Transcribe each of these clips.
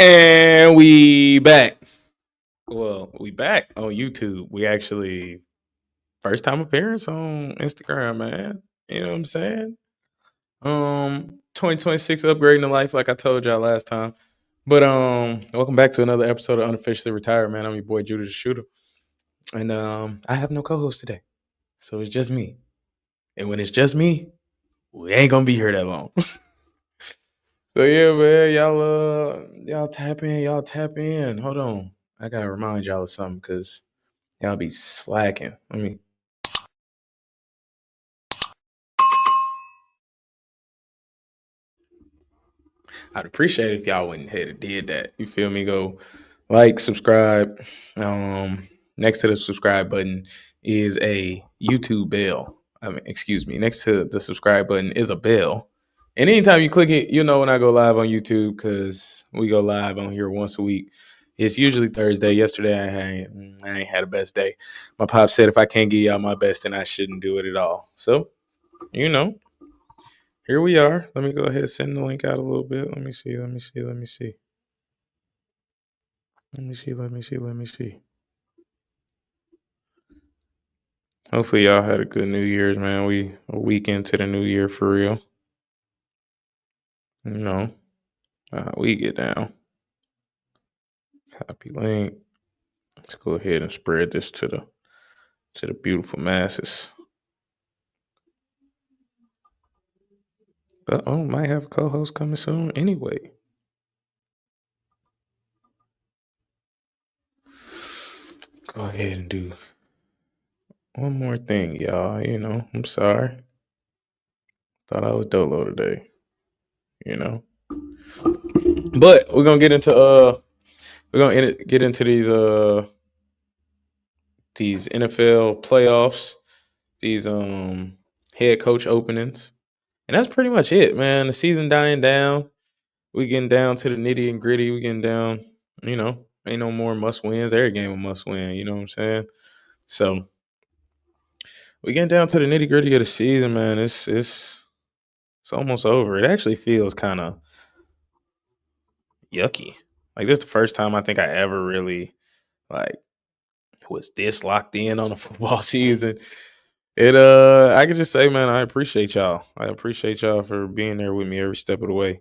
And we back. Well, we back on YouTube. We actually first time appearance on Instagram, man. You know what I'm saying? 2026 upgrading the life, like I told y'all last time. But welcome back to another episode of Unofficially Retired, man. I'm your boy Judah the Shooter. And I have no co-host today. So it's just me. And when it's just me, we ain't gonna be here that long. So yeah, man, y'all tap in. Hold on. I gotta remind y'all of something because y'all be slacking. I'd appreciate it if y'all went ahead and did that. You feel me? Go like, subscribe. Next to the subscribe button is a YouTube bell. Excuse me. Next to the subscribe button is a bell. And anytime you click it, you know when I go live on YouTube because we go live on here once a week. It's usually Thursday. Yesterday I ain't had a best day. My pop said if I can't give y'all my best, then I shouldn't do it at all. So, you know, here we are. Let me go ahead and send the link out a little bit. Let me see. Let me see. Hopefully y'all had a good New Year's, man. We a week into the new year for real. You know, we get down. Copy link. Let's go ahead and spread this to the beautiful masses. Might have a co-host coming soon anyway. Go ahead and do one more thing, y'all. You know, I'm sorry. Thought I was dolo today. You know, but we're gonna get into these NFL playoffs, these head coach openings, and that's pretty much it, man. The season dying down. We getting down to the nitty and gritty. We getting down. You know, ain't no more must wins. Every game a must win. You know what I'm saying? So we getting down to the nitty gritty of the season, man. It's almost over. It actually feels kind of yucky. Like this is the first time I think I ever really like was this locked in on a football season. I can just say, man, I appreciate y'all. I appreciate y'all for being there with me every step of the way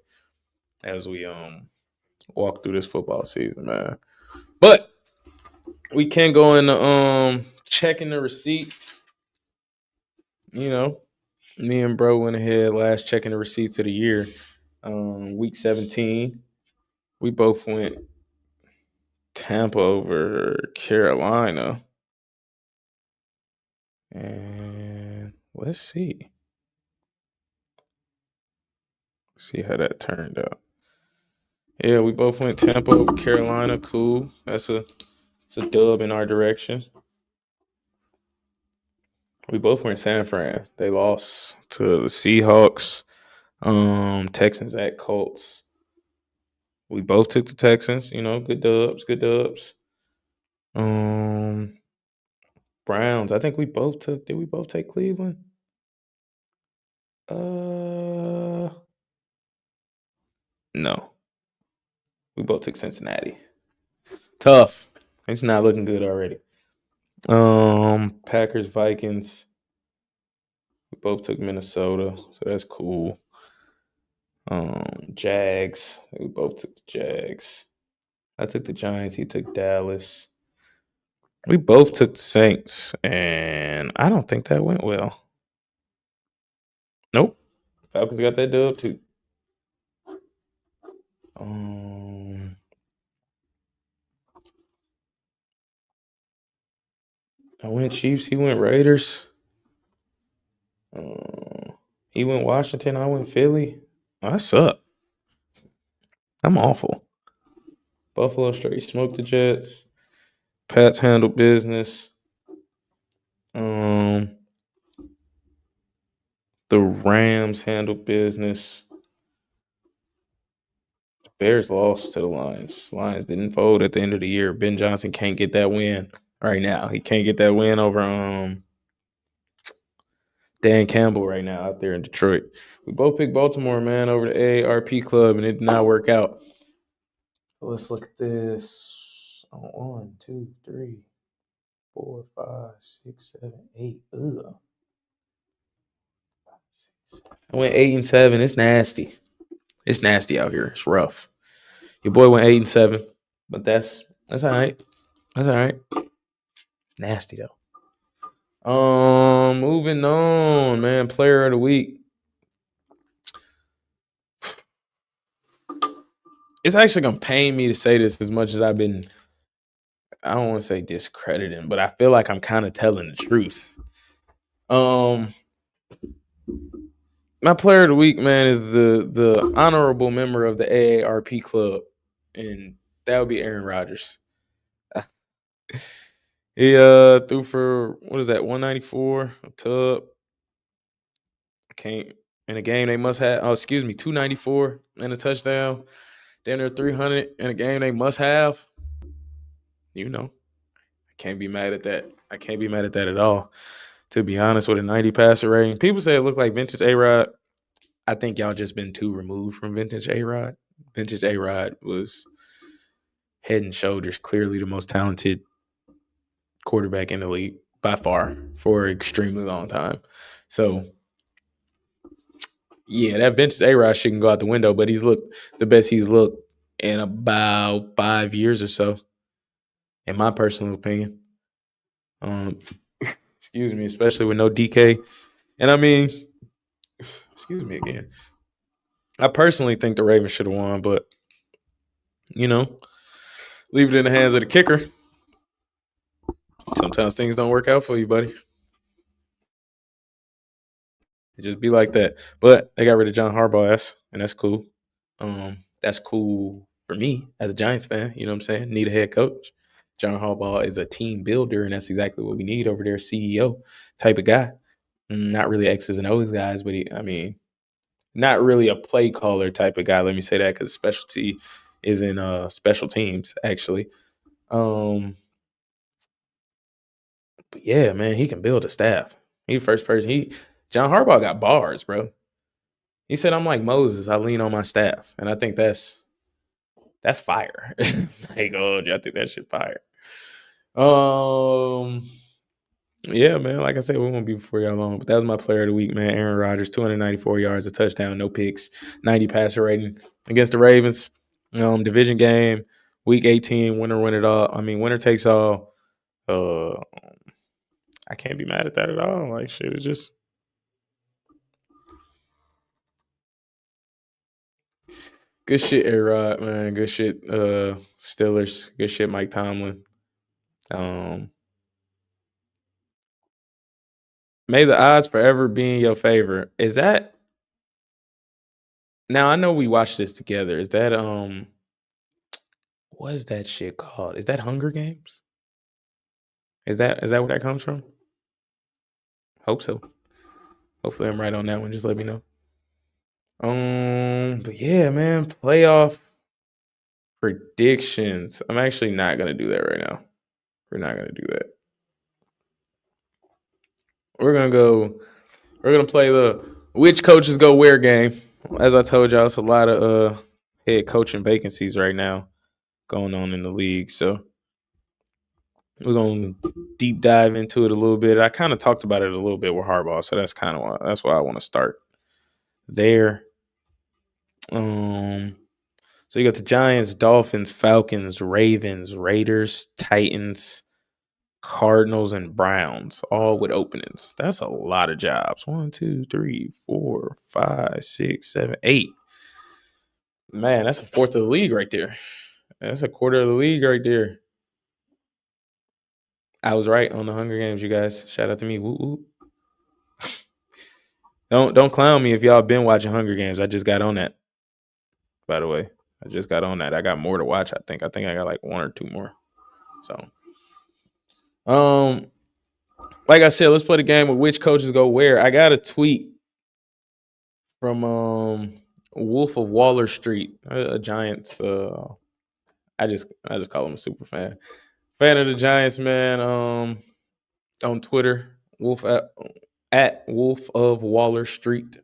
as we walk through this football season, man. But we can go into checking the receipts. You know, me and bro went ahead last checking the receipts of the year. Week 17. We both went Tampa over Carolina. And let's see how that turned out. Yeah, we both went Tampa over Carolina. Cool. It's a dub in our direction. We both went San Fran. They lost to the Seahawks. Texans at Colts. We both took the Texans. You know, good dubs, good dubs. Um, Browns. I think we both took. Did we both take Cleveland? Uh, no. We both took Cincinnati. Tough. It's not looking good already. Packers, Vikings. We both took Minnesota, so that's cool. Jags. We both took the Jags. I took the Giants. He took Dallas. We both took the Saints, and I don't think that went well. Nope. Falcons got that dub too. Um, I went Chiefs. He went Raiders. He went Washington. I went Philly. I suck. I'm awful. Buffalo straight smoked the Jets. Pats handled business. Um, the Rams handled business. Bears lost to the Lions. Lions didn't fold at the end of the year. Ben Johnson can't get that win right now. He can't get that win over Dan Campbell right now out there in Detroit. We both picked Baltimore, man, over the AARP club, and it did not work out. Let's look at this. 1, 2, 3, 4, 5, 6, 7, 8. Ugh. I went 8-7. It's nasty. It's nasty out here. It's rough. Your boy went 8-7, but that's all right. That's all right. It's nasty though. Moving on, man. Player of the week. It's actually gonna pain me to say this as much as I've been. I don't want to say discrediting, but I feel like I'm kind of telling the truth. Um, my player of the week, man, is the honorable member of the AARP club, and that would be Aaron Rodgers. He threw for what is that 194 a tub. Can't in a game they must have. Oh, excuse me, 294 and a touchdown. Then they're 300 in a game they must have. You know, I can't be mad at that. I can't be mad at that at all. To be honest, with a 90 passer rating, people say it looked like vintage A Rod. I think y'all just been too removed from vintage A Rod. Vintage A Rod was head and shoulders clearly the most talented quarterback in the league by far for an extremely long time. So yeah, that vintage A Rod shouldn't go out the window, but he's looked the best he's looked in about 5 years or so, in my personal opinion. Um, excuse me, especially with no DK. And I mean, excuse me again. I personally think the Ravens should have won, but you know, leave it in the hands of the kicker. Sometimes things don't work out for you, buddy. It just be like that. But they got rid of John Harbaugh, and that's cool. That's cool for me as a Giants fan. You know what I'm saying? Need a head coach. John Harbaugh is a team builder, and that's exactly what we need over there. CEO type of guy. Not really X's and O's guys, but not really a play caller type of guy. Let me say that because specialty is in special teams actually. But yeah, man, he can build a staff. He the first person. John Harbaugh got bars, bro. He said, "I'm like Moses. I lean on my staff," and I think that's fire. Like, oh, I think that shit fire. Um, yeah, man. Like I said, we won't be before y'all long, but that was my player of the week, man. Aaron Rodgers, 294 yards, a touchdown, no picks, 90 passer rating against the Ravens. Division game, week 18, winner win it all. I mean, winner takes all. Uh, I can't be mad at that at all. Like shit, it's just good shit, A Rod, man. Good shit, Steelers. Good shit, Mike Tomlin. Um, may the odds forever be in your favor. Is that now? I know we watched this together. Is that what is that shit called? Is that Hunger Games? Is that where that comes from? Hope so. Hopefully, I'm right on that one. Just let me know. But yeah, man, playoff predictions. I'm actually not gonna do that right now. We're not gonna do that. We're gonna go. We're gonna play the which coaches go where game. As I told y'all, it's a lot of head coaching vacancies right now going on in the league. So we're gonna deep dive into it a little bit. I kind of talked about it a little bit with Harbaugh, so that's why I want to start there. So you got the Giants, Dolphins, Falcons, Ravens, Raiders, Titans, Cardinals, and Browns, all with openings. That's a lot of jobs. 1, 2, 3, 4, 5, 6, 7, 8. Man, that's a fourth of the league right there. That's a quarter of the league right there. I was right on the Hunger Games, you guys. Shout out to me. Woo woo. Don't clown me if y'all been watching Hunger Games. I just got on that. By the way, I just got on that. I got more to watch. I think I got like one or two more. So, um, like I said, let's play the game of which coaches go where. I got a tweet from Wolf of Waller Street, a Giants. I just call him a super fan of the Giants, man. On Twitter, Wolf at Wolf of Waller Street.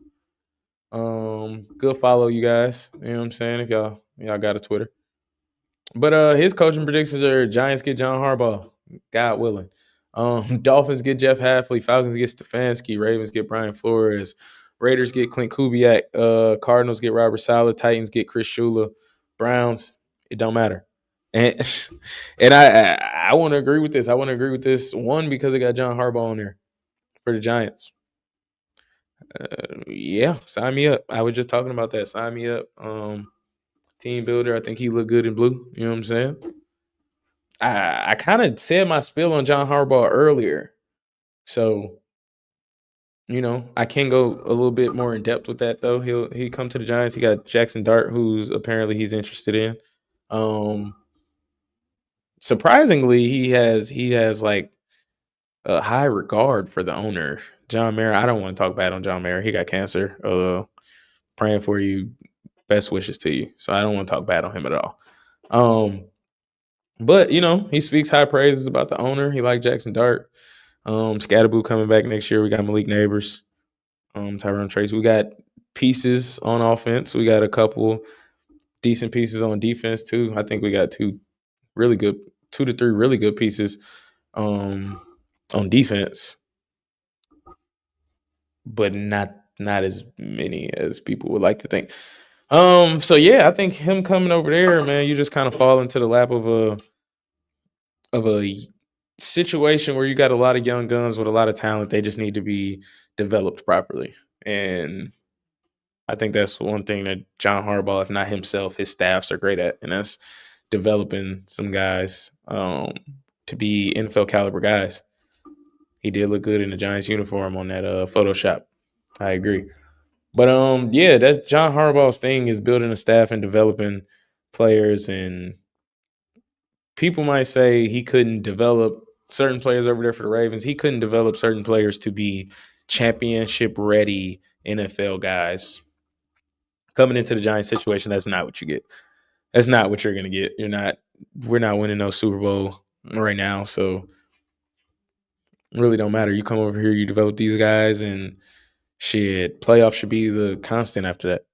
Good follow, you guys. You know what I'm saying? If y'all got a Twitter. But his coaching predictions are Giants get John Harbaugh, God willing. Dolphins get Jeff Halfley, Falcons get Stefanski, Ravens get Brian Flores, Raiders get Clint Kubiak, Cardinals get Robert Saleh, Titans get Chris Shula, Browns, it don't matter. And and I want to agree with this. I want to agree with this one because it got John Harbaugh on there for the Giants. Yeah, sign me up. I was just talking about that. Sign me up. Team builder. I think he looked good in blue. You know what I'm saying? I kind of said my spiel on John Harbaugh earlier, so I can go a little bit more in depth with that though. He come to the Giants. He got Jackson Dart, who's apparently he's interested in. Um, Surprisingly, he has like a high regard for the owner, John Mara. I don't want to talk bad on John Mara. He got cancer. Praying for you. Best wishes to you. So I don't want to talk bad on him at all. Um, but he speaks high praises about the owner. He liked Jackson Dart. Scatterboo coming back next year. We got Malik Neighbors, Tyrone Trace. We got pieces on offense. We got a couple decent pieces on defense too. I think we got two to three really good pieces um, on defense, but not as many as people would like to think. So yeah, I think him coming over there, man, you just kind of fall into the lap of a situation where you got a lot of young guns with a lot of talent. They just need to be developed properly. And I think that's one thing that John Harbaugh, if not himself, his staffs are great at, and that's developing some guys to be NFL caliber guys. He did look good in the Giants uniform on that Photoshop. I agree. But yeah, that's John Harbaugh's thing is building a staff and developing players. And people might say he couldn't develop certain players over there for the Ravens. He couldn't develop certain players to be championship ready NFL guys. Coming into the Giants situation, that's not what you get. That's not what you're gonna get. We're not winning no Super Bowl right now, so it really don't matter. You come over here, you develop these guys, and shit, playoffs should be the constant after that.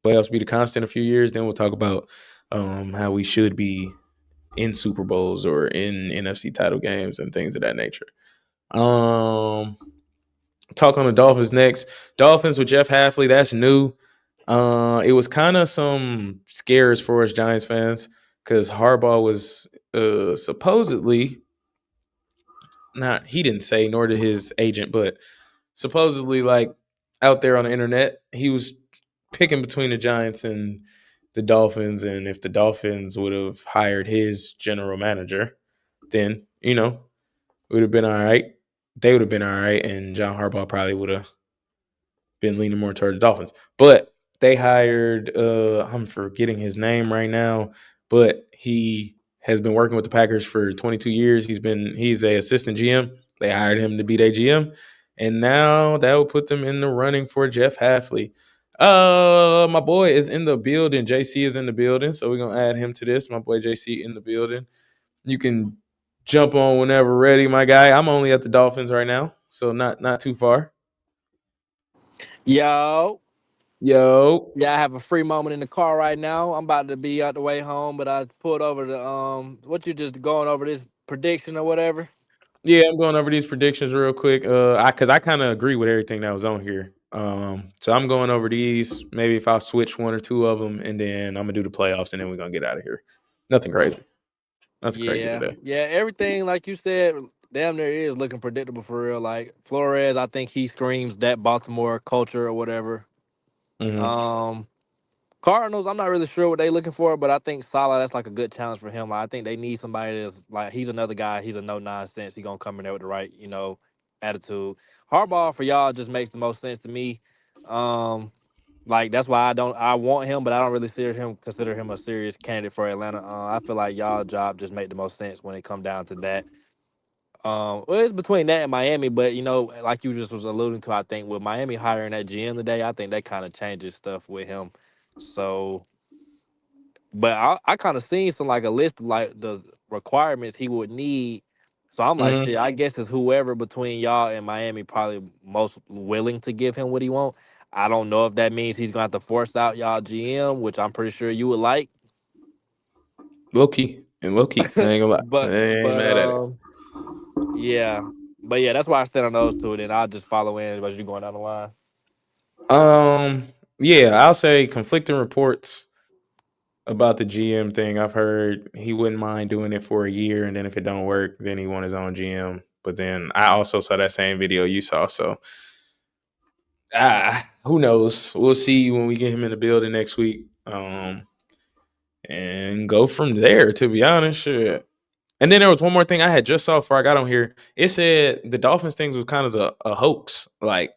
Playoffs be the constant a few years, then we'll talk about how we should be in Super Bowls or in NFC title games and things of that nature. Um, Talk on the Dolphins next. Dolphins with Jeff Halfley, that's new. It was kind of some scares for us Giants fans because Harbaugh was supposedly not. He didn't say, nor did his agent, but supposedly like out there on the internet, he was picking between the Giants and the Dolphins, and if the Dolphins would have hired his general manager, then it would have been all right. They would have been all right, and John Harbaugh probably would have been leaning more toward the Dolphins. But they hired I'm forgetting his name right now, but he has been working with the Packers for 22 years. He's a assistant GM. They hired him to be their GM, and now that will put them in the running for Jeff Halfley. My boy is in the building. JC is in the building, so we're gonna add him to this. My boy JC in the building. You can jump on whenever ready, my guy. I'm only at the Dolphins right now, so not too far. Yo, Yo, yeah, I have a free moment in the car right now. I'm about to be out the way home, but I pulled over the what you just going over this prediction or whatever. yeah, I'm going over these predictions real quick. Because I kind of agree with everything that was on here. So I'm going over these. Maybe if I switch one or two of them, and then I'm gonna do the playoffs, and then we're gonna get out of here. Nothing crazy. Nothing crazy Yeah, today. yeah, everything like you said, damn near is looking predictable for real. Like Flores, I think he screams that Baltimore culture or whatever. Hmm. Um, Cardinals, I'm not really sure what they looking for, but I think Salah that's like a good challenge for him. Like, I think they need somebody that's like he's another guy. He's a no nonsense. He gonna come in there with the right attitude. Harbaugh for y'all just makes the most sense to me. Um, like that's why I want him, but I don't really consider him a serious candidate for Atlanta. I feel like y'all job just made the most sense when it come down to that. Well, it's between that and Miami, but like you just was alluding to, I think with Miami hiring that GM today, I think that kind of changes stuff with him. So, but I kind of seen some like a list of like the requirements he would need. So I'm like, shit. Hmm. I guess it's whoever between y'all and Miami probably most willing to give him what he want. I don't know if that means he's gonna have to force out y'all GM, which I'm pretty sure you would like. Low key and low key. I ain't gonna lie. I but ain't but mad at it. yeah. But yeah, that's why I stand on those two. Then I'll just follow in as you going down the line. Um, yeah, I'll say conflicting reports about the GM thing. I've heard he wouldn't mind doing it for a year, and then if it don't work, then he want his own GM. But then I also saw that same video you saw, so who knows? We'll see when we get him in the building next week, and go from there. To be honest, shit. And then there was one more thing I had just saw before I got on here. It said the Dolphins things was kind of a hoax. Like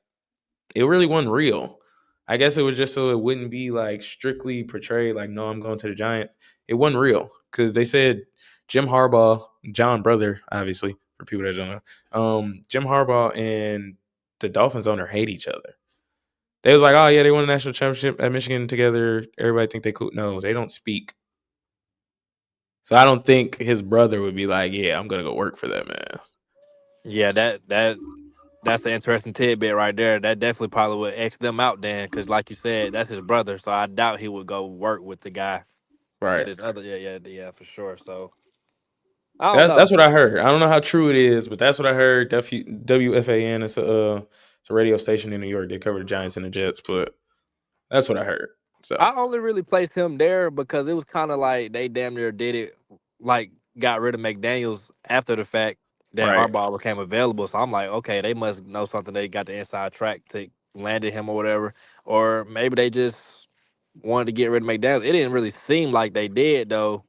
it really wasn't real. I guess it was just so it wouldn't be like strictly portrayed like, no, I'm going to the Giants. It wasn't real because they said Jim Harbaugh, John brother, obviously for people that don't know, Jim Harbaugh and the Dolphins owner hate each other. They was like, oh yeah, they won a national championship at Michigan together. Everybody think they cool. No, they don't speak. So I don't think his brother would be like, yeah, I'm gonna go work for that man. Yeah, that's an interesting tidbit right there. That definitely probably would X them out then, because like you said, that's his brother. So I doubt he would go work with the guy that Right. is other. Yeah, for sure. So I don't That's know. what I heard. I don't know how true it is, but that's what I heard. WFAN is it's a radio station in New York. They cover the Giants and the Jets, but that's what I heard. So I only really placed him there because it was kind of like they damn near did it, like got rid of McDaniels after the fact that right. Harbaugh became available. So I'm like, okay, they must know something. They got the inside track to landed him or whatever, or maybe they just wanted to get rid of McDaniels. It didn't really seem like they did though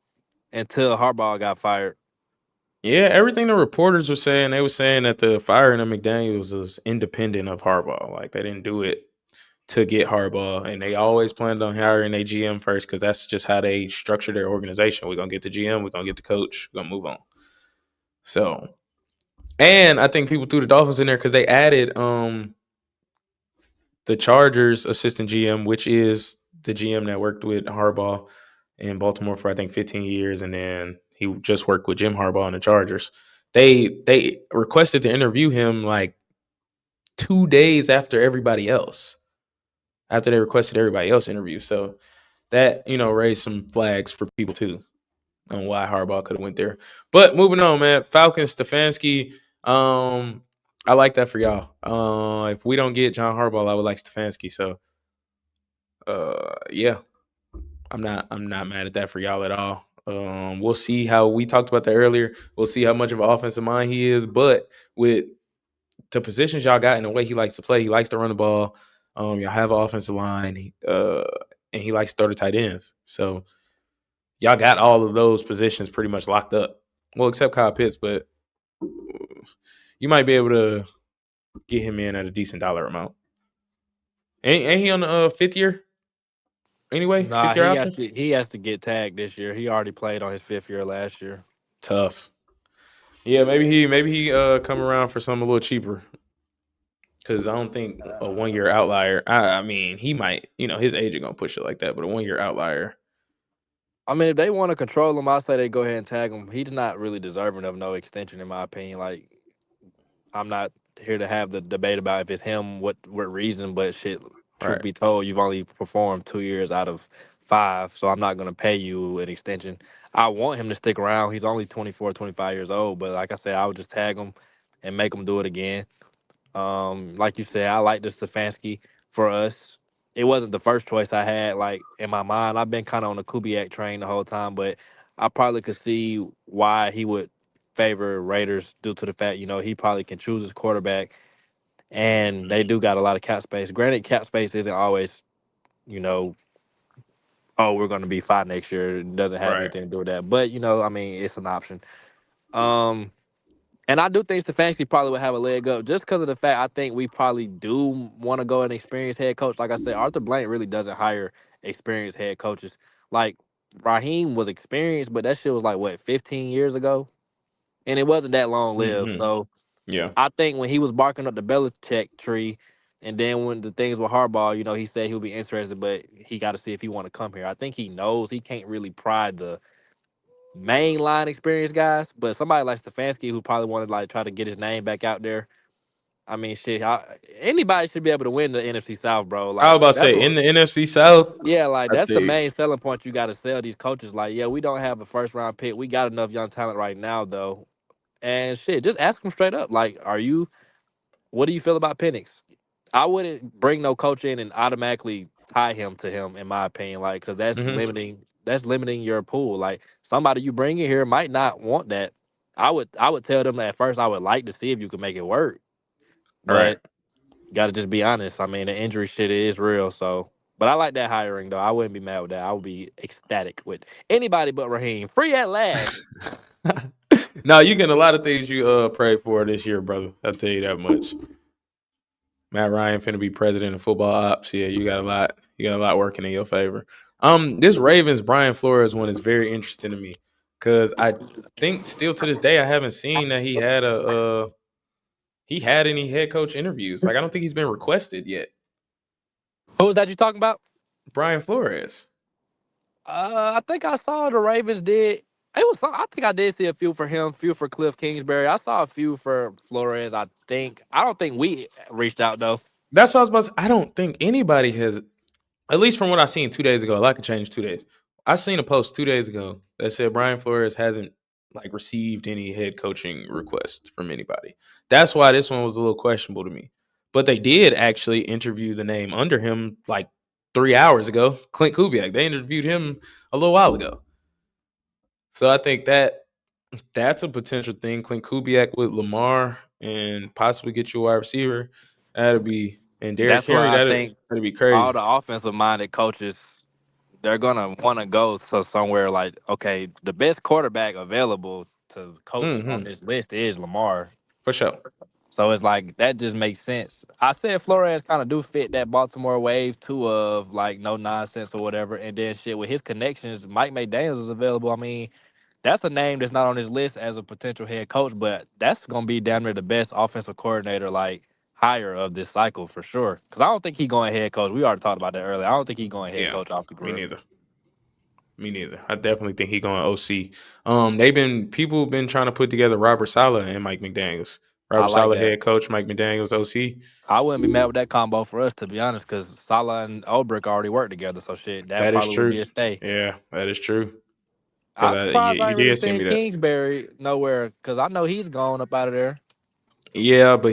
until Harbaugh got fired. Yeah, everything the reporters were saying, they were saying that the firing of McDaniels was independent of Harbaugh. Like they didn't do it to get Harbaugh, and they always planned on hiring a GM first because that's just how they structure their organization. We're gonna get the GM, we're gonna get the coach, we're gonna move on. So, and I think people threw the Dolphins in there because they added the Chargers assistant GM, which is the GM that worked with Harbaugh in Baltimore for I think 15 years, and then he just worked with Jim Harbaugh and the Chargers. They requested to interview him like 2 days after everybody else. After they requested everybody else interview, so that raised some flags for people too on why Harbaugh could have went there. But moving on, man, Falcons Stefanski. I like that for y'all. If we don't get John Harbaugh, I would like Stefanski. So yeah, I'm not mad at that for y'all at all. We'll see how we talked about that earlier. We'll see how much of an offensive mind he is, but with the positions y'all got and the way he likes to play, he likes to run the ball. Y'all have an offensive line, and he likes to throw the tight ends. So y'all got all of those positions pretty much locked up. Well, except Kyle Pitts, but you might be able to get him in at a decent dollar amount. Ain't he on the fifth year anyway? Nah, Fifth year option? he has to get tagged this year. He already played on his 5th year last year. Tough. Yeah, maybe he come around for something a little cheaper. Because I don't think a 1 year outlier. I mean, he might. His agent gonna push it like that, but a 1 year outlier. I mean, if they want to control him, I say they go ahead and tag him. He's not really deserving of no extension, in my opinion. Like, I'm not here to have the debate about if it's him, what reason, but shit, truth Right. be told, you've only performed 2 years out of 5, so I'm not going to pay you an extension. I want him to stick around. He's only 24, 25 years old, but like I said, I would just tag him and make him do it again. Like you said, I like the Stefanski for us. It wasn't the first choice I had, like in my mind. I've been kind of on the Kubiak train the whole time, but I probably could see why he would favor Raiders due to the fact, he probably can choose his quarterback, and they do got a lot of cap space. Granted, cap space isn't always, you know, oh, we're going to be fine next year. It doesn't have Right. anything to do with that, but I mean, it's an option. Um, And I do think Stefanski probably would have a leg up just because of the fact I think we probably do want to go an experienced head coach. Like I said, Arthur Blank really doesn't hire experienced head coaches. Like Raheem was experienced, but that shit was like what 15 years ago, and it wasn't that long lived. Hmm. So Yeah. I think when he was barking up the Belichick tree, and then when the things with Harbaugh, he said he'll be interested, but he got to see if he want to come here. I think he knows he can't really pry the mainline experienced guys, but somebody like Stefanski who probably wanted to like try to get his name back out there. I mean, shit. Anybody should be able to win the NFC South, bro. I was Like about to that's say in what. the NFC South, Yeah, like I that's the think. main selling point you got to sell these coaches. Like, yeah, we don't have a first round pick. We got enough young talent right now, though. And shit, just ask them straight up. Like, are you? What do you feel about Penix? I wouldn't bring no coach in and automatically tie him to him, in my opinion. Like, because that's Hmm. limiting. That's limiting your pool. Like, somebody you bring in here might not want that. I would tell them at first I would like to see if you could make it work, Right. but got to just be honest. I mean, the injury shit is real. So, but I like that hiring though. I wouldn't be mad with that. I would be ecstatic with anybody but Raheem. Free at last. No, you getting a lot of things you pray for this year, brother. I'll tell you that much. Matt Ryan finna be president of football ops. Yeah, you got a lot. You got a lot working in your favor. This Ravens Brian Flores one is very interesting to me because I think still to this day I haven't seen that he had any head coach interviews. Like I don't think he's been requested yet. Who was that you talking about? Brian Flores. I think I saw the Ravens did. It was. I think I did see a few for him, few for Cliff Kingsbury. I saw a few for Flores. I think. I don't think we reached out though. That's what I was about to say. I don't think anybody has, at least from what I seen 2 days ago. A lot could change 2 days. I seen a post 2 days ago that said Brian Flores hasn't like received any head coaching request from anybody. That's why this one was a little questionable to me. But they did actually interview the name under him like 3 hours ago. Clint Kubiak. They interviewed him a little while ago. So I think that's a potential thing. Clint Kubiak with Lamar and possibly get you a wide receiver. That'd be and Derrick That's why Henry. I That'd think be all crazy. the offensive minded coaches they're gonna want to go to somewhere like, okay, the best quarterback available to coach on Hmm. this list is Lamar. For sure. So it's like that just makes sense. I said Flores kind of do fit that Baltimore wave too of like no nonsense or whatever, and then shit with his connections, Mike McDaniels is available. I mean, that's a name that's not on his list as a potential head coach, but that's gonna be damn near the best offensive coordinator like hire of this cycle for sure. Because I don't think he going head coach. We already talked about that earlier. I don't think he going head Yeah. coach off the Me grip. neither. Me neither. I definitely think he going OC. People been trying to put together Robert Saleh and Mike McDaniels. I Robert like Saleh that. head coach, Mike McDaniels OC. I wouldn't be mad with that combo for us, to be honest, because Salah and Ulbrich already work together. So shit, that That is probably would be true. a stay. Yeah, that is true. I'm Because surprised I you ain't really did send seen me that. Kingsbury nowhere, because I know he's gone up out of there. Yeah, but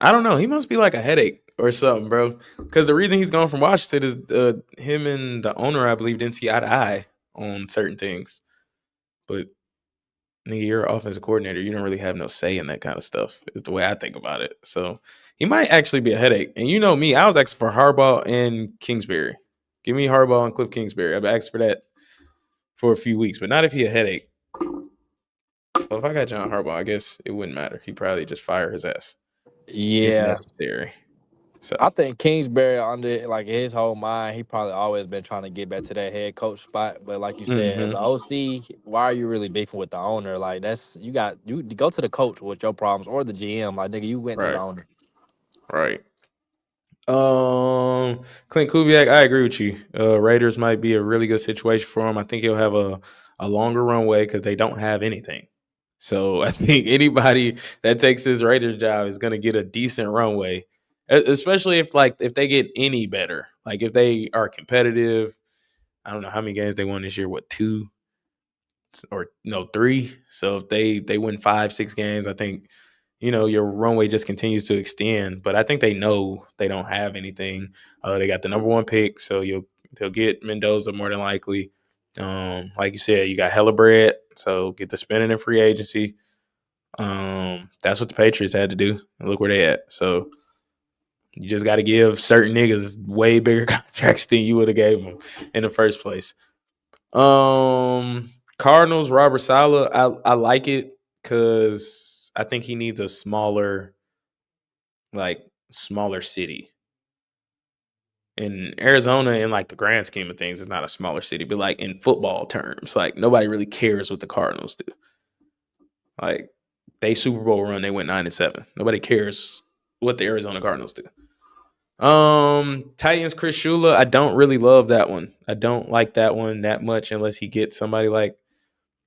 I don't know. He must be like a headache or something, bro. Because the reason he's gone from Washington is him and the owner, I believe, didn't see eye to eye on certain things. But nigga, you're an offensive coordinator. You don't really have no say in that kind of stuff. Is the way I think about it. So he might actually be a headache. And you know me, I was asking for Harbaugh and Kingsbury. Give me Harbaugh and Cliff Kingsbury. I've asked for that for a few weeks, but not if he a headache. Well, if I got John Harbaugh, I guess it wouldn't matter. He'd probably just fire his ass if Yeah, necessary. So, I think Kingsbury under like his whole mind, he probably always been trying to get back to that head coach spot. But like you said, as an hmm, OC, why are you really beefing with the owner? Like that's you go to the coach with your problems or the GM. Like nigga, you went to the right, owner. right. Clint Kubiak, I agree with you. Raiders might be a really good situation for him. I think he'll have a longer runway because they don't have anything. So I think anybody that takes this Raiders job is going to get a decent runway, especially if they get any better. Like if they are competitive. I don't know how many games they won this year. What, two or no, three? So if they win 5, 6 games, I think your runway just continues to extend. But I think they know they don't have anything. They got the number one pick, so they'll get Mendoza more than likely. Like you said, you got hella bread, so get the spending in free agency. That's what the Patriots had to do, and look where they at. So you just got to give certain niggas way bigger contracts than you would have gave them in the first place. Cardinals, Robert Saleh, I like it because I think he needs a smaller city. In Arizona, in like the grand scheme of things, it's not a smaller city, but like in football terms, like nobody really cares what the Cardinals do. Like they Super Bowl run, they went 9-7. Nobody cares what the Arizona Cardinals do. Titans Chris Shula, I don't really love that one. I don't like that one that much unless he gets somebody like.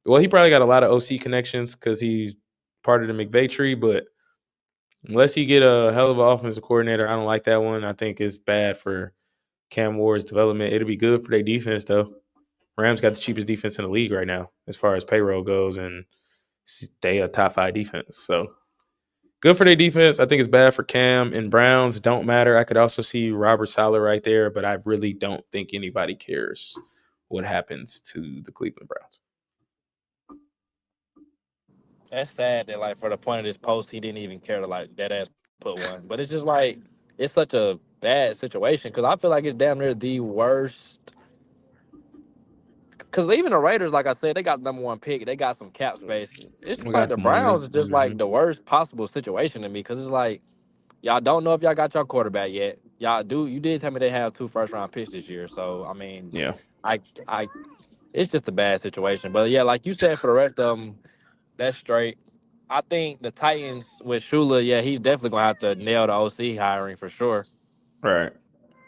Well, he probably got a lot of OC connections because he's part of the McVay tree, but Unless he get a hell of an offensive coordinator, I don't like that one. I think it's bad for Cam Ward's development. It'll be good for their defense though. Rams got the cheapest defense in the league right now as far as payroll goes, and they a top 5 defense. So good for their defense. I think it's bad for Cam and Browns. Don't matter. I could also see Robert Saleh right there, but I really don't think anybody cares what happens to the Cleveland Browns. That's sad that like for the point of this post, he didn't even care to like dead ass put one. But it's just like it's such a bad situation because I feel like it's damn near the worst. Because even the Raiders, like I said, they got the number one pick. They got some cap space. It's We just like got the some money. Browns is just like the worst possible situation to me because it's like y'all don't know if y'all got your quarterback yet. Y'all do. You did tell me they have 2 first-round picks this year, so I mean, Yeah. I, it's just a bad situation. But yeah, like you said, for the rest of them, that's straight. I think the Titans with Shula, yeah, he's definitely gonna have to nail the OC hiring for sure. Right.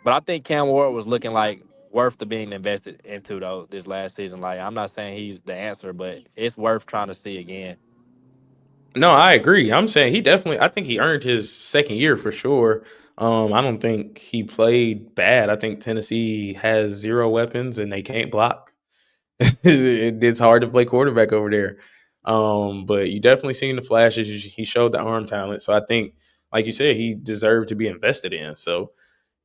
But I think Cam Ward was looking like worth the being invested into though this last season. Like I'm not saying he's the answer, but it's worth trying to see again. No, I agree. I'm saying he definitely. I think he earned his second year for sure. I don't think he played bad. I think Tennessee has zero weapons and they can't block. It's hard to play quarterback over there. But you definitely seen the flashes. He showed the arm talent. So I think, like you said, he deserved to be invested in. So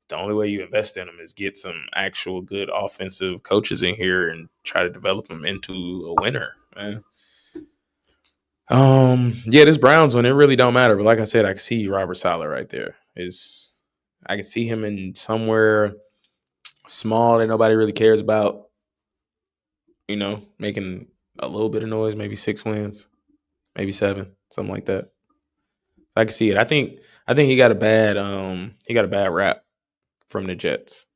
the only way you invest in him is get some actual good offensive coaches in here and try to develop him into a winner, man. Yeah, this Browns one, it really don't matter. But like I said, I can see Robert Saleh right there. Is I can see him in somewhere small that nobody really cares about, making a little bit of noise, maybe 6 wins, maybe 7, something like that. I can see it. I think he got a bad rap from the Jets.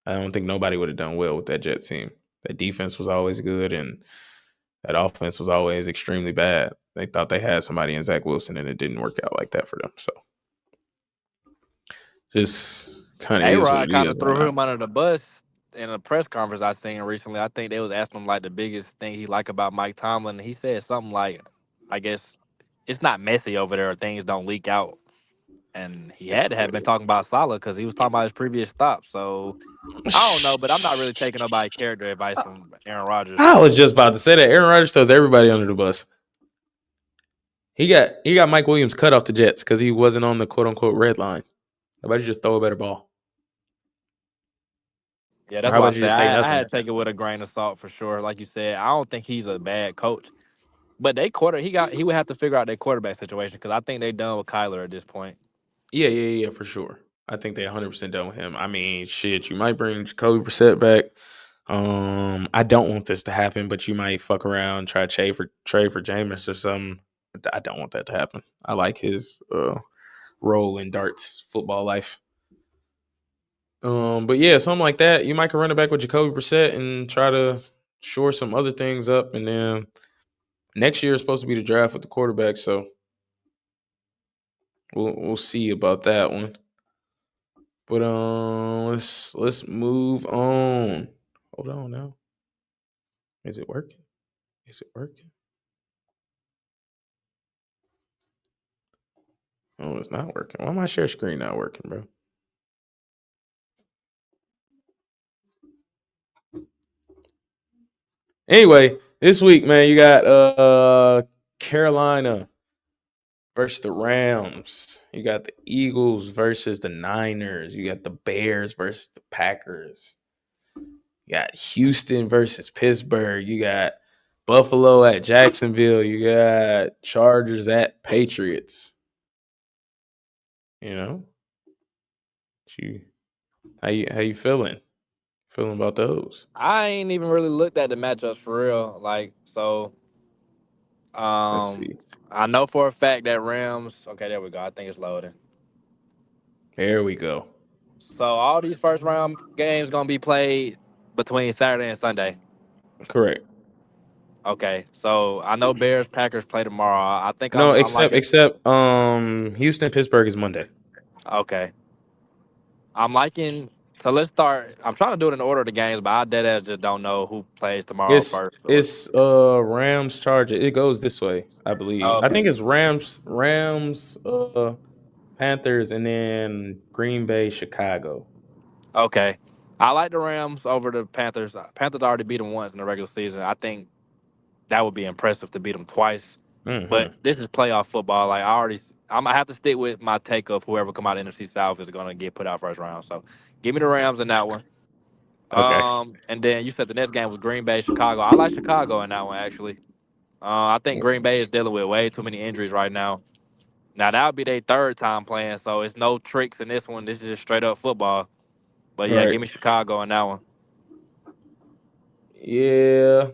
I don't think nobody would have done well with that Jets team. That defense was always good and that offense was always extremely bad. They thought they had somebody in Zach Wilson and it didn't work out like that for them. So just kind of A is what Rod it kind is of right threw now. him under the bus in a press conference I seen recently. I think they was asking him like the biggest thing he like about Mike Tomlin. He said something like, "I guess it's not messy over there. Things don't leak out." And he had to have been talking about Salah because he was talking about his previous stop. So I don't know, but I'm not really taking nobody character advice from Aaron Rodgers. I was just about to say that Aaron Rodgers throws everybody under the bus. He got Mike Williams cut off the Jets because he wasn't on the quote unquote red line. How about you just throw a better ball? Yeah, Or that's how why I about you said just say I nothing? had to take it with a grain of salt for sure. Like you said, I don't think he's a bad coach, but he would have to figure out their quarterback situation because I think they done with Kyler at this point. Yeah, for sure. I think they 100% done with him. I mean, shit, you might bring Jacoby Brissett back. I don't want this to happen, but you might fuck around, try to trade for Jameis or something. I don't want that to happen. I like his role in darts football life. But yeah, something like that. You might can run it back with Jacoby Brissett and try to shore some other things up, and then next year is supposed to be the draft with the quarterback, so we'll see about that one. But let's move on. Hold on now. Is it working? Is it working? Oh, it's not working. Why my share screen not working, bro? Anyway, this week, man, you got Carolina versus the Rams. You got the Eagles versus the Niners. You got the Bears versus the Packers. You got Houston versus Pittsburgh. You got Buffalo at Jacksonville. You got Chargers at Patriots. You know, you how you feeling? Feeling about those? I ain't even really looked at the matchups for real. Like so, Let's um, see. I know for a fact that Rams. Okay, there we go. I think it's loading. There we go. So all these first round games gonna be played between Saturday and Sunday. Correct. Okay, so I know Bears Packers play tomorrow. I think No, I'm except liking. except Houston Pittsburgh is Monday. Okay, I'm liking. So let's start. I'm trying to do it in order of the games, but I dead ass just don't know who plays tomorrow It's first. Or it's Rams Chargers. It goes this way, I believe. I okay, think it's Rams Panthers and then Green Bay Chicago. okay. I like the Rams over the Panthers. Panthers already beat them once in the regular season. I think that would be impressive to beat them twice. But Mhm. this is playoff football. Like I'm gonna have to stick with my take of whoever come out of NFC South is gonna get put out first round. So give me the Rams in that one. Okay. And then you said the next game was Green Bay Chicago. I like Chicago in that one actually. I think Green Bay is dealing with way too many injuries right now. Now that would be their third time playing, so it's no tricks in this one. This is just straight up football. But yeah, Right. give me Chicago in that one. Yeah.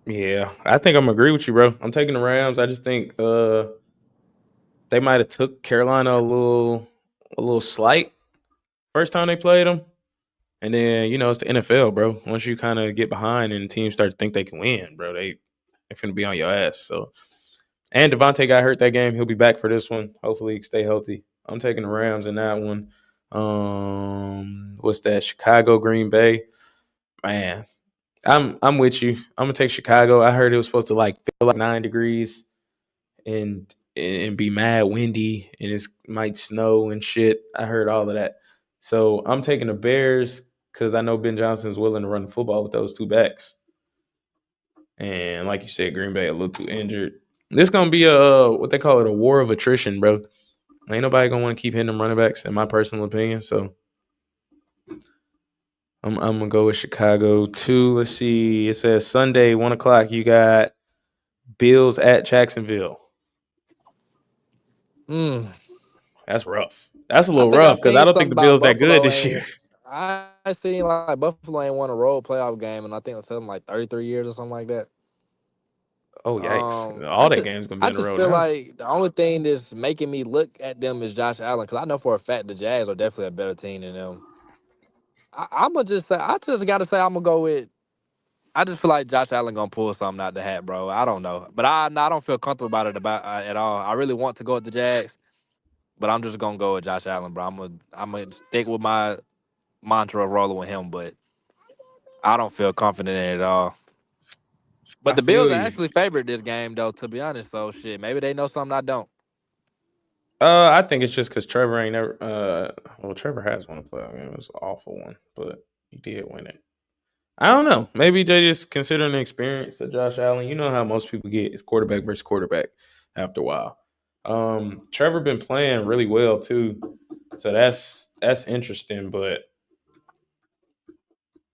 Yeah. I think I'm agree with you, bro. I'm taking the Rams. I just think they might have took Carolina a little slight first time they played them. And then, it's the NFL, bro. Once you kind of get behind and teams start to think they can win, bro, they're finna be on your ass. So, and Devontae got hurt that game. He'll be back for this one. Hopefully he can stay healthy. I'm taking the Rams in that one. What's that? Chicago, Green Bay. Man, I'm with you. I'm gonna take Chicago. I heard it was supposed to feel like 9 degrees and be mad windy and it might snow and shit. I heard all of that. So I'm taking the Bears because I know Ben Johnson's willing to run the football with those two backs. And like you said, Green Bay a little too injured. This gonna be a what they call it, a war of attrition, bro. Ain't nobody gonna want to keep hitting them running backs, in my personal opinion. So I'm gonna go with Chicago too. Let's see. It says Sunday, 1 o'clock. You got Bills at Jacksonville. Mm. That's rough. That's a I little think I rough because I seen don't think something the about Bills that good Buffalo this year. ain't. I seen like Buffalo ain't won a road playoff game, and I think it's something like 33 years or something like that. Oh yikes! Um, I All that just games gonna be I in a just row feel now. like the only thing that's making me look at them is Josh Allen because I know for a fact the Jags are definitely a better team than them. I'm gonna just say I just gotta say I'm gonna go with. I just feel like Josh Allen gonna pull something out the hat, bro. I don't know, but I don't feel comfortable about it at all. I really want to go with the Jags, but I'm just gonna go with Josh Allen, bro. I'm gonna stick with my mantra of rolling with him, but I don't feel confident in it at all. But I the Bills feel are you. actually favored this game, though. To be honest, so shit, maybe they know something I don't. I think it's just because Trevor ain't never. Well, Trevor has won a playoff game. It was an awful one, but he did win it. I don't know. Maybe they just considering the experience of Josh Allen. You know how most people get is quarterback versus quarterback after a while. Trevor been playing really well too, so that's interesting. But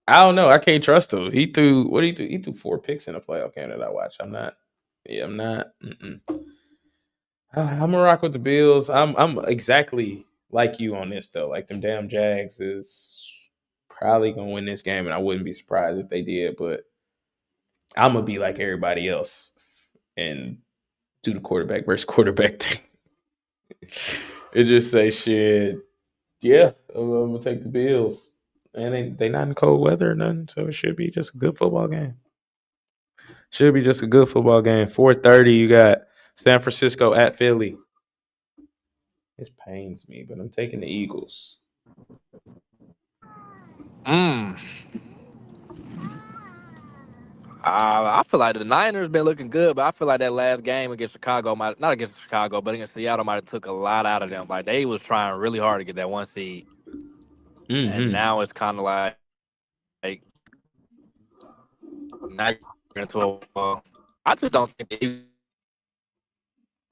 I don't know. I can't trust him. He threw what did he do? He threw 4 picks in a playoff game that I watched. I'm not. Yeah, I'm not. I'm gonna rock with the Bills. I'm exactly like you on this though. Like them damn Jags is probably gonna win this game, and I wouldn't be surprised if they did. But I'm gonna be like everybody else and do the quarterback versus quarterback thing. It just say shit. Yeah, I'm gonna take the Bills, and they not in cold weather or nothing, so it should be just a good football game. Should be just a good football game. 4:30. You got San Francisco at Philly. This pains me, but I'm taking the Eagles. Mm. I feel like the Niners been looking good, but I feel like that last game against Chicago might not against Chicago, but against Seattle might have took a lot out of them. Like they was trying really hard to get that one seed, and Mm-hmm. now it's kind of like now you're into a. I just don't think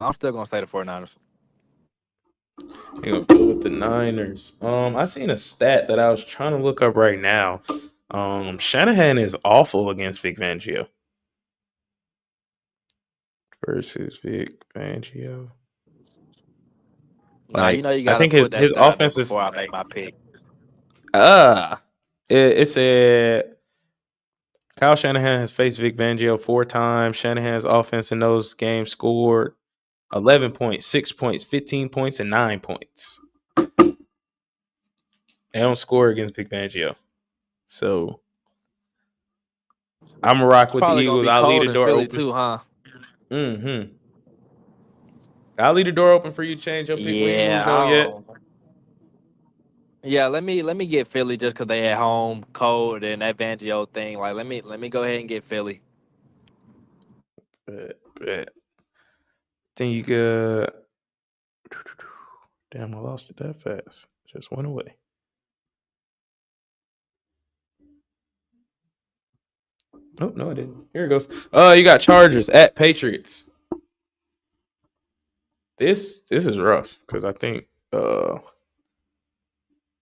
I'm still gonna say the 49ers. You gonna go with the Niners? I seen a stat that I was trying to look up right now. Shanahan is awful against Vic Fangio versus Vic Fangio. Now you Like know you I gotta think put that his stat out there offense is before I make my pick. uh it said Kyle Shanahan has faced Vic Fangio 4 times. Shanahan's offense in those games scored 11 points, 6 points, 15 points, and 9 points. They don't score against Vic Fangio. So I'm gonna rock It's with the probably gonna Eagles. be I'll leave cold the in door Philly open. too, huh? Mm-hmm. I'll leave the door open for you to change your pick. We ain't Yeah, moved on yet. Yeah, let me get Philly just because they at home, cold, and that Fangio thing. Like, let me go ahead and get Philly. But then you got. Damn, I lost it that fast. Just went away. Oh no, I didn't. Here it goes. You got Chargers at Patriots. This is rough because I think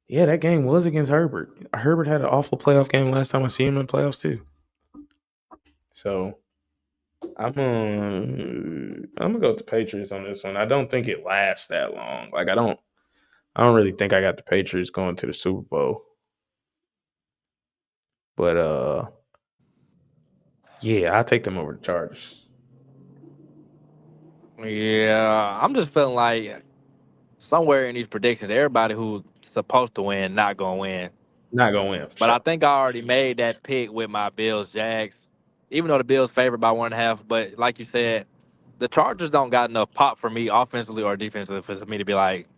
yeah, that game was against Herbert. Herbert had an awful playoff game last time I see him in playoffs too. So I'm gonna go with the Patriots on this one. I don't think it lasts that long. Like I don't really think I got the Patriots going to the Super Bowl. But yeah, I'll take them over the Chargers. Yeah, I'm just feeling like somewhere in these predictions, everybody who's supposed to win not gonna win. Not gonna win for But I sure. think I already made that pick with my Bills Jags, even though the Bills favored by 1.5. But like you said, the Chargers don't got enough pop for me offensively or defensively for me to be like,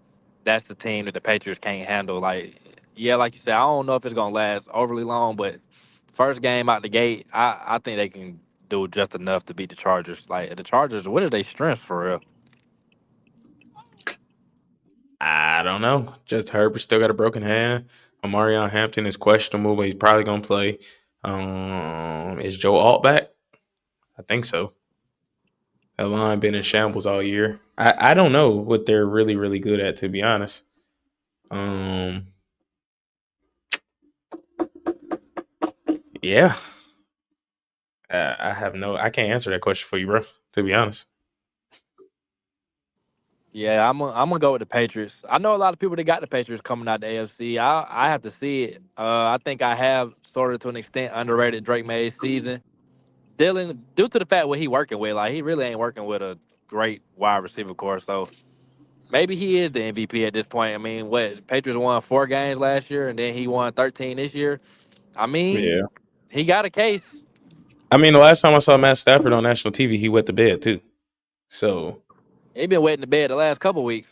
that's the team that the Patriots can't handle. Like, yeah, like you said, I don't know if it's gonna last overly long, but first game out the gate, I think they can do just enough to beat the Chargers. Like the Chargers, what are they strengths for real? I don't know. Just Herbert still got a broken hand. Omarion Hampton is questionable, but he's probably gonna play. Is Joe Alt back? I think so. That line been in shambles all year. I don't know what they're really, really good at, to be honest. Um, yeah, I have no. I can't answer that question for you, bro. To be honest. Yeah, I'm gonna go with the Patriots. I know a lot of people that got the Patriots coming out the AFC. I have to see it. I think I have sort of to an extent underrated Drake May's season. Dylan, due to the fact what he working with, like he really ain't working with a great wide receiver core. So maybe he is the MVP at this point. I mean, what Patriots won 4 games last year, and then he won 13 this year. I mean, Yeah. he got a case. I mean, the last time I saw Matt Stafford on national TV, he wet the bed too. So He been wetting the bed the last couple weeks.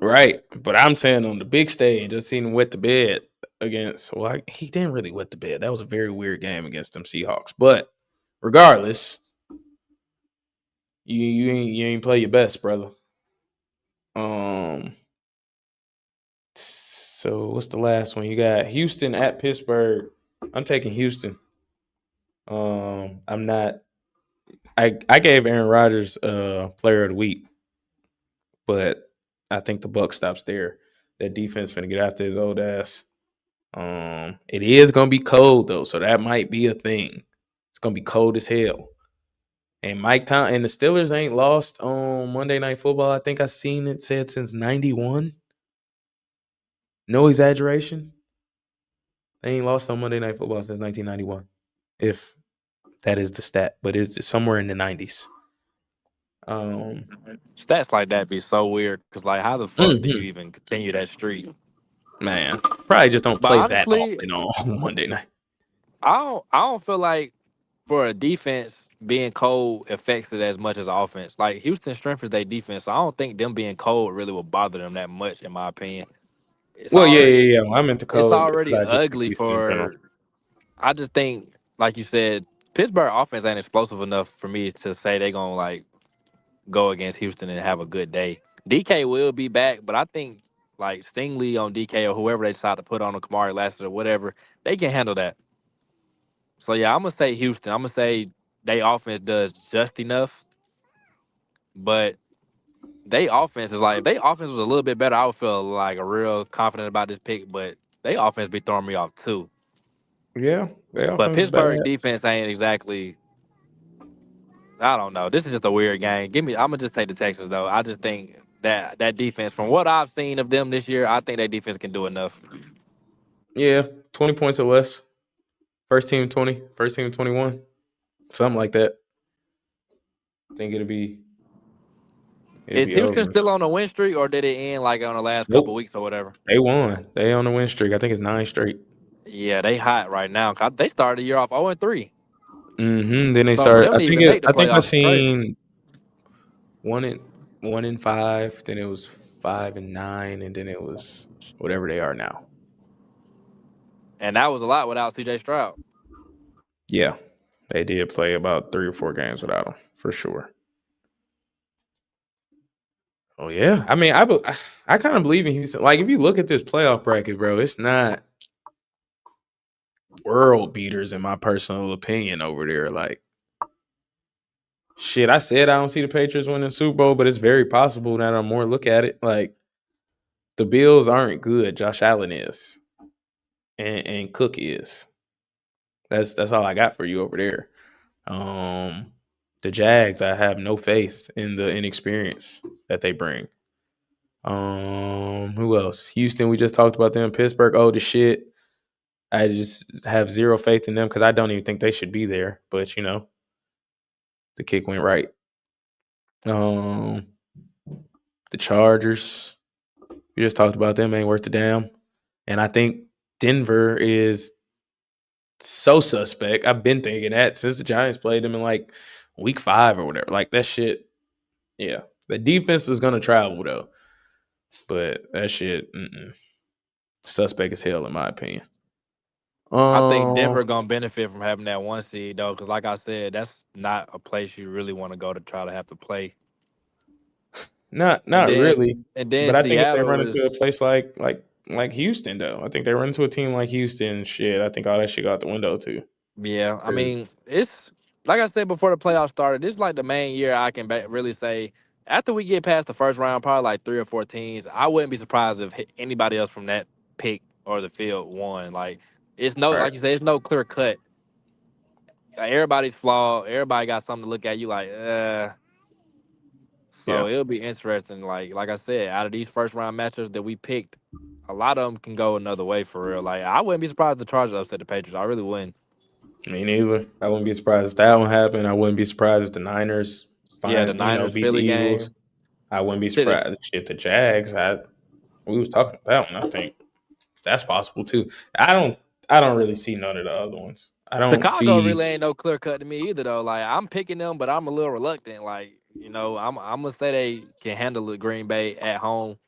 right, but I'm saying on the big stage, just seen him wet the bed against. Well, he didn't really wet the bed. That was a very weird game against them Seahawks. But regardless, you ain't play your best, brother. Um. So what's the last one? You got Houston at Pittsburgh. I'm taking Houston. I'm not. I gave Aaron Rodgers player of the week, but I think the buck stops there. That defense finna get after his old ass. It is gonna be cold though, so that might be a thing. It's gonna be cold as hell. And Mike Tom and the Steelers ain't lost on Monday Night Football. I think I seen it said since '91. No exaggeration. They ain't lost on Monday Night Football since 1991. If that is the stat, but it's somewhere in the 90s. Um, Stats like that be so weird because like how the fuck do you mhm, even continue that streak? man, probably just don't But play that honestly, often on Monday night. I don't feel like for a defense being cold affects it as much as offense. Like Houston's strength is their defense, so I don't think them being cold really will bother them that much, in my opinion. It's Well, yeah, already yeah, yeah. I'm into it's code, but already I just think ugly Houston in general. for. I just think, like you said, Pittsburgh offense ain't explosive enough for me to say they gonna like go against Houston and have a good day. DK will be back, but I think like Stingley on DK or whoever they decide to put on Kamari Lassiter or whatever, they can handle that. So yeah, I'm gonna say Houston. I'm gonna say they offense does just enough, but they offense is like if they offense was a little bit better, I would feel like a real confident about this pick. But they offense be throwing me off too. Yeah, their But offense is bad. Pittsburgh defense ain't exactly. I don't know. This is just a weird game. Give me. I'm gonna just take the Texans though. I just think that defense, from what I've seen of them this year, I think that defense can do enough. Yeah, 20 points or less. First team 20, first team 21, something like that. I think it'll Is be Houston over. still on a win streak, or did it end like on the last couple Nope, weeks or whatever? they won. They on the win streak. I think it's 9 straight. Yeah, they hot right now. 'Cause they started the year off 0-3. Then they So for start. them to even make the I think I playoffs is crazy. seen one in 1-5. Then it was 5-9, and then it was whatever they are now. And that was a lot without CJ Stroud. Yeah, they did play about 3 or 4 games without him for sure. Oh yeah, I mean, I kind of believe in Houston. Like, if you look at this playoff bracket, bro, it's not world beaters in my personal opinion over there. Like, shit, I said I don't see the Patriots winning the Super Bowl, but it's very possible now that I'm more look at it. Like, the Bills aren't good. Josh Allen is, and Cook is. That's all I got for you over there. Um, the Jags, I have no faith in the inexperience that they bring. Who else? Houston, we just talked about them. Pittsburgh, old as shit. I just have zero faith in them because I don't even think they should be there. But the kick went right. Um, the Chargers, we just talked about them. Ain't worth a damn. And I think Denver is so suspect. I've been thinking that since the Giants played them in like week 5 or whatever. Like that shit. Yeah, the defense is gonna travel though, but that shit suspect as hell in my opinion. I think Um, Denver gonna benefit from having that 1 seed though, because like I said, that's not a place you really want to go to try to have to play. not And not then really, and then but I think if they Seattle run into a is place like Houston though, I think they run into a team like Houston. Shit, I think all that shit go out the window too. yeah. I 'Cause- mean, it's like I said before the playoffs started. This is like the main year I can really say. After we get past the first round, probably like 3 or 4 teams, I wouldn't be surprised if anybody else from that pick or the field won. Like it's no, right, like you said, it's no clear cut. Like, everybody's flawed. Everybody got something to look at. You like, yeah. So it'll be interesting. Like I said, out of these first round matchups that we picked, a lot of them can go another way for real. Like I wouldn't be surprised if the Chargers upset the Patriots. I really wouldn't. Me neither. I wouldn't be surprised if that one happened. I wouldn't be surprised if the Niners Yeah, the find Niners beat the Philly Eagles. game. I wouldn't be Shit, if surprised if the Jags. We was talking about that one. I think that's possible too. I don't I don't really see none of the other ones. I don't Chicago see. really ain't no clear cut to me either though. Like I'm picking them, but I'm a little reluctant. Like I'm gonna say they can handle the Green Bay at home,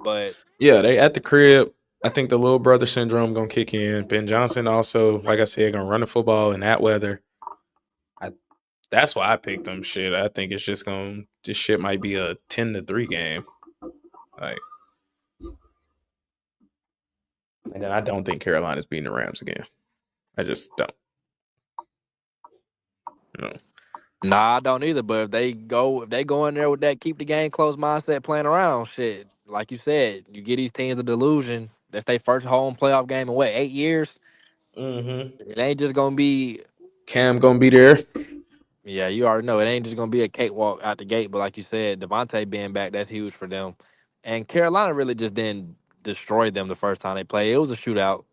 but Yeah, they at the crib. I think the little brother syndrome gonna kick in. Ben Johnson also, like I said, gonna run the football in that weather. I That's why I picked them. Shit, I think it's just gonna. This shit might be a 10-3 game. Like, and then I don't think Carolina's beating the Rams again. I just don't. You know. nah, I don't either. But if they go in there with that keep the game close mindset, playing around, shit, like you said, you get these teams a delusion. That's their first home playoff game in what 8 years. Mm-hmm. It ain't just gonna be. Cam gonna be there. Yeah, you already know it ain't just gonna be a cakewalk out the gate. But like you said, Devontae being back, that's huge for them. And Carolina really just didn't destroy them the first time they played. It was a shootout.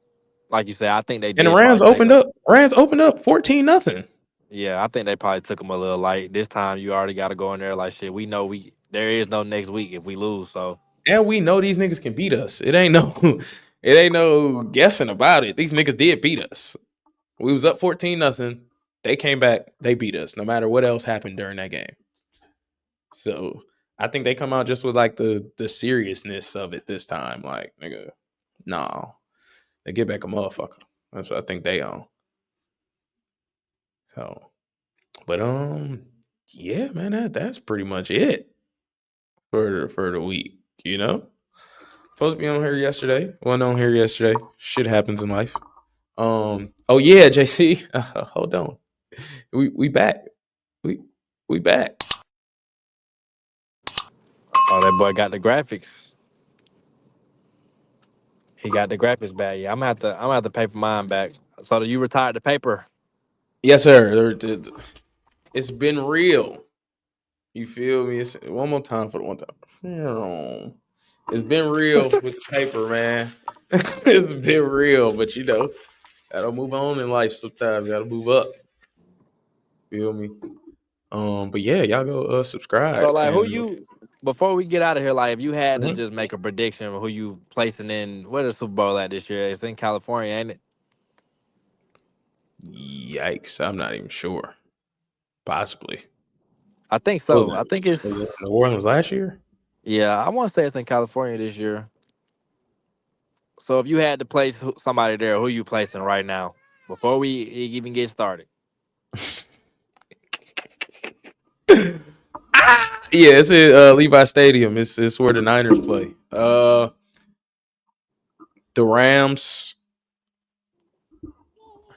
Like you said, I think they And the did Rams probably take opened them. up. Rams opened up 14-0. Yeah, I think they probably took them a little light. This time you already got to go in there like shit. We know there is no next week if we lose. So And we know these niggas can beat us. It ain't no it ain't no guessing about it. These niggas did beat us. We was up 14-0. They came back, they beat us, no matter what else happened during that game. So I think they come out just with like the seriousness of it this time. Like, nigga, no. They get back a motherfucker. That's what I think they own. So but yeah, man, that's pretty much it for the week, you know? Supposed to be on here yesterday. Wasn't on here yesterday. Shit happens in life. Oh yeah, JC. Hold on. We back. We we back. oh, that boy got the graphics. He got the graphics back. Yeah, I'm gonna have to pay for mine back. So you retired the paper. Yes, sir. It's been real. You feel me? It's one more time for the one time. It's been real with the paper, man. It's been real, but gotta move on in life sometimes. Gotta move up. Feel me? But yeah, y'all go So subscribe like, who and you? Before we get out of here, like, if you had to Mhm. just make a prediction of who you placing in, where the Super Bowl at this year? It's in California, ain't it? Yikes, I'm not even sure. Possibly. I think What was so. that? I think it's Was it New Orleans last year? yeah. I want to say it's in California this year. So if you had to place somebody there, who you placing right now before we even get started? Yeah, it's at Levi Stadium. It's where the Niners play. The Rams.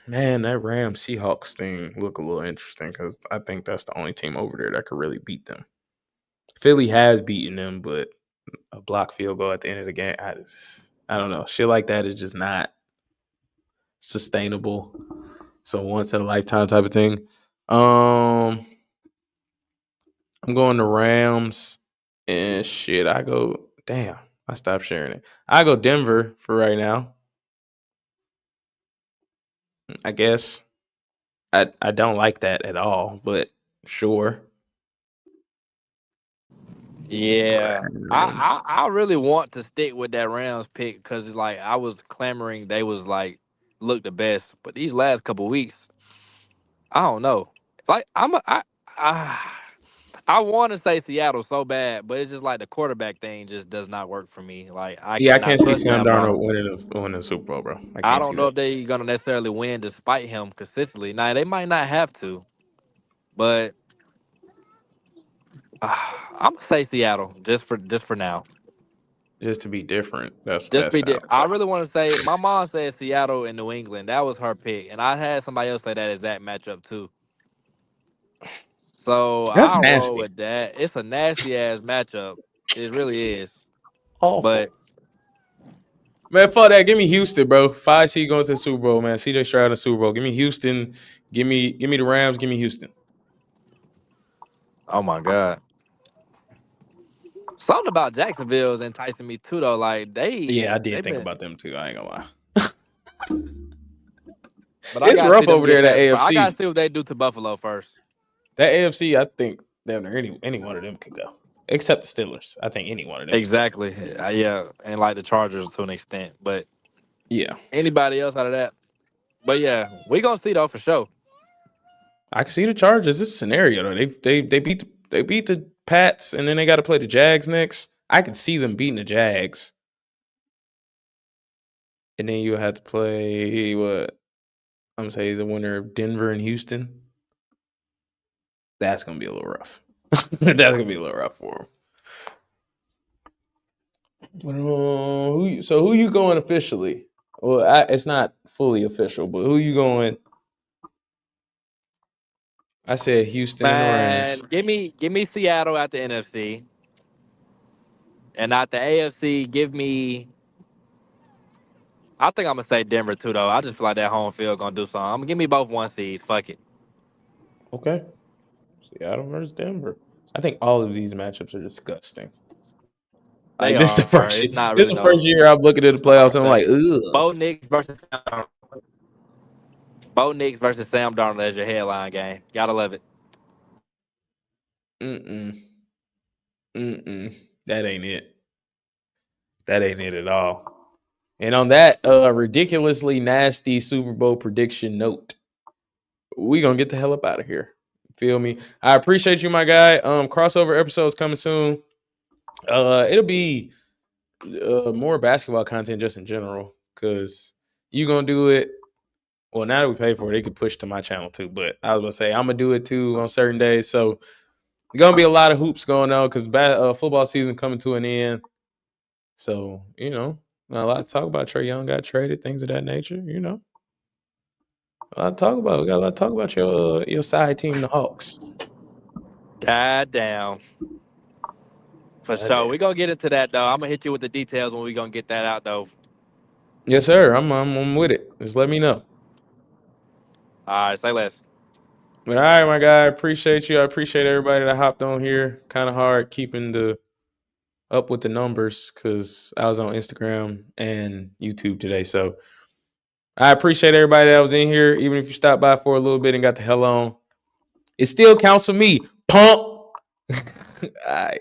Man, that Rams Seahawks thing look a little interesting because I think that's the only team over there that could really beat them. Philly has beaten them, but a block field goal at the end of the game, I don't know. Shit like that is just not sustainable. So once in a lifetime type of thing. I'm going to Rams and shit. I stopped sharing it. I go Denver for right now. I guess. I don't like that at all, but sure. Yeah, Rams. I really want to stick with that Rams pick because it's like I was clamoring they was like look the best, but these last couple weeks, I don't know. Like I I want to say Seattle so bad, but it's just like the quarterback thing just does not work for me. Like I Yeah, I cannot can't see trust Sam Sam Darnold Darnold. winning a Super Bowl, bro. I I can't don't see know that. if they gonna necessarily win despite him consistently. Now they might not have to, but I'm gonna say Seattle just for now. Just to be different. Just That be. sounds I like. really want to say my mom said Seattle and New England. That was her pick, and I had somebody else say that exact matchup too. So That's I'll roll nasty. with that. It's a nasty ass matchup. It really is. Awful. But Man, fuck that. Give me Houston, bro. 5 seed going to the Super Bowl, man. CJ Stroud in the Super Bowl. Give me Houston. Give me the Rams. Give me Houston. oh my god, something about Jacksonville is enticing me too though. Like Yeah, I they've did think been. about them too. I ain't gonna lie. But I It's gotta see rough them over there, get that past. I gotta AFC. see what they do to Buffalo first. That AFC, I think damn near any one of them could go. Except the Steelers. I think any one of them could go. Exactly. Yeah, and like the Chargers to an extent, but Yeah. anybody else out of that. But yeah, we gonna see though for sure. I can see the Chargers. This scenario though. They beat the Pats and then they gotta play the Jags next. I could see them beating the Jags. And then you have to play what I'm gonna say the winner of Denver and Houston. That's gonna be a little rough. That's gonna be a little rough for them. Who you going officially? Well, it's not fully official, but who you going? I said Houston and the Man, Rams. give me Seattle at the NFC, and at the AFC, give me. I think I'm gonna say Denver too, though. I just feel like that home field gonna do something. I'm gonna give me both 1 seeds. Fuck it. Okay, Seattle versus Denver. I think all of these matchups are disgusting. They Like this is the are. first. It's not This is really the first no. year I'm looking at the playoffs and I'm like, ugh. Bo Nix versus Sam Darnold. Bo Nix versus Sam Darnold as your headline game. Gotta love it. Mm-mm. Mm-mm. That ain't it. That ain't it at all. And on that ridiculously nasty Super Bowl prediction note, we gonna get the hell up out of here. Feel me? I appreciate you, my guy. Crossover episodes coming soon. It'll be more basketball content just in general because you gonna do it. Well, now that we pay for it, it could push to my channel too. But I was gonna say I'm gonna do it too on certain days. So there's gonna be a lot of hoops going on because football season coming to an end. So a lot to talk about. Trae Young got traded, things of that nature. A lot to talk about. We got a lot to talk about your side team, the Hawks. God damn. For God sure. damn. We gonna get into that though. I'm gonna hit you with the details when we gonna get that out though. Yes, sir. I'm with it. Just let me know. All right, say less. But all right, my guy, I appreciate you. I appreciate everybody that hopped on here. Kind of hard keeping up with the numbers because I was on Instagram and YouTube today. So I appreciate everybody that was in here, even if you stopped by for a little bit and got the hell on. It still counts for me. Pump. All right.